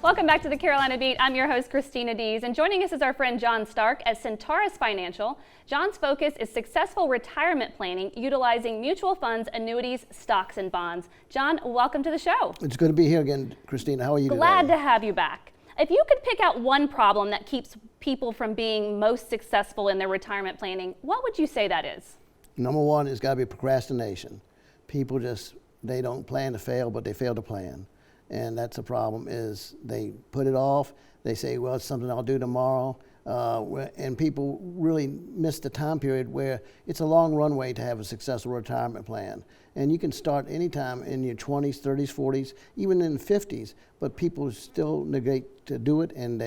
Welcome back to the Carolina Beat. I'm your host, Christina Dees, and joining us is our friend John Stark at Centaurus Financial. John's focus is successful retirement planning utilizing mutual funds, annuities, stocks, and bonds. John, welcome to the show. It's good to be here again, Christina. How are you today? Glad to have you back. If you could pick out one problem that keeps people from being most successful in their retirement planning, what would you say that is? Number one is got to be procrastination. People they don't plan to fail, but they fail to plan. And that's the problem, is they put it off. They say, well, it's something I'll do tomorrow. And people really miss the time period where it's a long runway to have a successful retirement plan. And you can start anytime in your 20s, 30s, 40s, even in the 50s, but people still negate to do it, and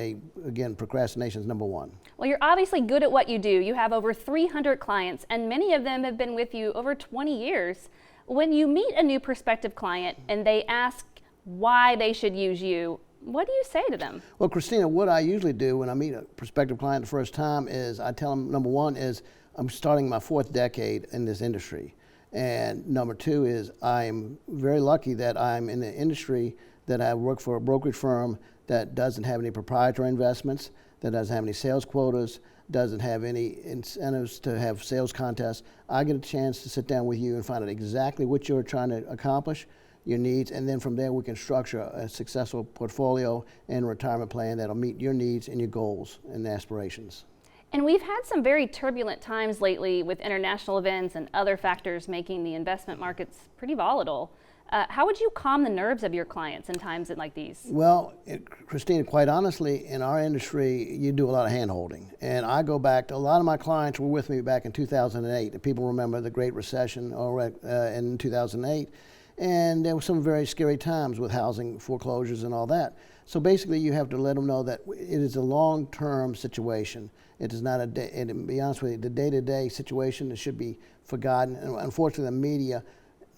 again, procrastination is number one. Well, you're obviously good at what you do. You have over 300 clients, and many of them have been with you over 20 years. When you meet a new prospective client and they ask why they should use you, what do you say to them? Well, Christina, what I usually do when I meet a prospective client the first time is I tell them, number one is I'm starting my 4th decade in this industry. And number two is I'm very lucky that I'm in the industry that I work for a brokerage firm that doesn't have any proprietary investments, that doesn't have any sales quotas, doesn't have any incentives to have sales contests. I get a chance to sit down with you and find out exactly what you're trying to accomplish, your needs, and then from there we can structure a successful portfolio and retirement plan that'll meet your needs and your goals and aspirations. And we've had some very turbulent times lately with international events and other factors making the investment markets pretty volatile. How would you calm the nerves of your clients in times like these? Well, Christina, quite honestly, in our industry, you do a lot of hand-holding. And I go back to a lot of my clients were with me back in 2008. People remember the Great Recession in 2008. And there were some very scary times with housing foreclosures and all that. So basically, you have to let them know that it is a long-term situation. It is not and to be honest with you, the day-to-day situation that should be forgotten. And unfortunately, the media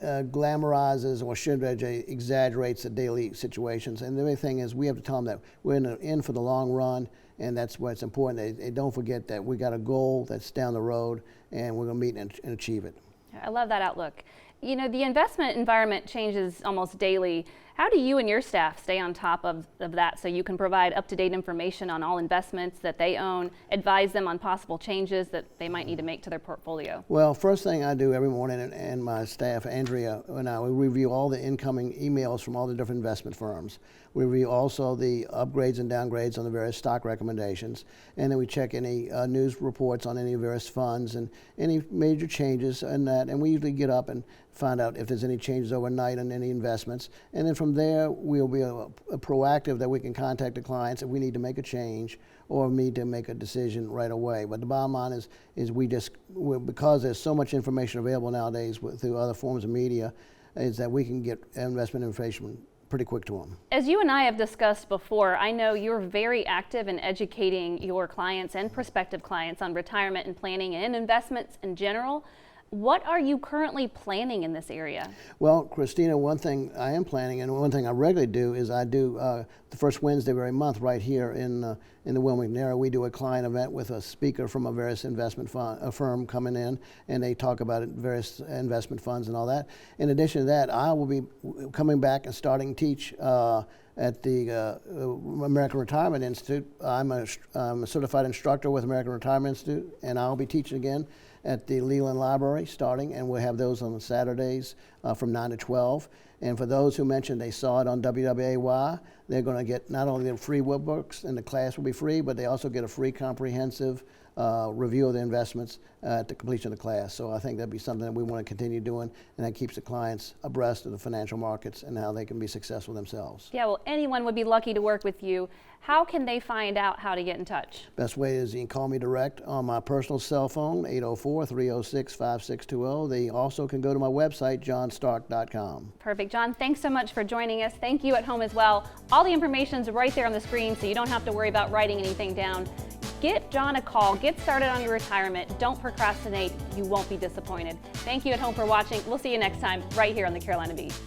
glamorizes or should exaggerates the daily situations. And the other thing is we have to tell them that we're in for the long run, and that's what's important. They don't forget that we got a goal that's down the road, and we're going to meet and achieve it. I love that outlook. You know, the investment environment changes almost daily. How do you and your staff stay on top of that so you can provide up-to-date information on all investments that they own, advise them on possible changes that they might need to make to their portfolio? Well, first thing I do every morning, and my staff, Andrea, and I, we review all the incoming emails from all the different investment firms. We review also the upgrades and downgrades on the various stock recommendations, and then we check any news reports on any various funds and any major changes in that, and we usually get up and find out if there's any changes overnight on any investments, and then from there we'll be a proactive that we can contact the clients if we need to make a change or need to make a decision right away. But the bottom line is because there's so much information available nowadays through other forms of media, is that we can get investment information pretty quick to them. As you and I have discussed before, I know you're very active in educating your clients and prospective clients on retirement and planning and investments in general. What are you currently planning in this area? Well, Christina, one thing I am planning, and one thing I regularly do, is I do the first Wednesday of every month right here in the Wilmington area. We do a client event with a speaker from a various investment firm coming in, and they talk about various investment funds and all that. In addition to that, I will be coming back and starting to teach at the American Retirement Institute. I'm a certified instructor with American Retirement Institute, and I'll be teaching again at the Leland Library starting, and we'll have those on Saturdays from 9 to 12. And for those who mentioned they saw it on WWAY, they're going to get not only the free workbooks, and the class will be free, but they also get a free comprehensive review of the investments at the completion of the class. So I think that'd be something that we want to continue doing, and that keeps the clients abreast of the financial markets and how they can be successful themselves. Yeah, well, anyone would be lucky to work with you. How can they find out how to get in touch? Best way is you can call me direct on my personal cell phone, 804-306-5620. They also can go to my website, johnstark.com. Perfect. John, thanks so much for joining us. Thank you at home as well. All the information's right there on the screen, so you don't have to worry about writing anything down. Give John a call. Get started on your retirement. Don't procrastinate. You won't be disappointed. Thank you at home for watching. We'll see you next time right here on the Carolina Beat.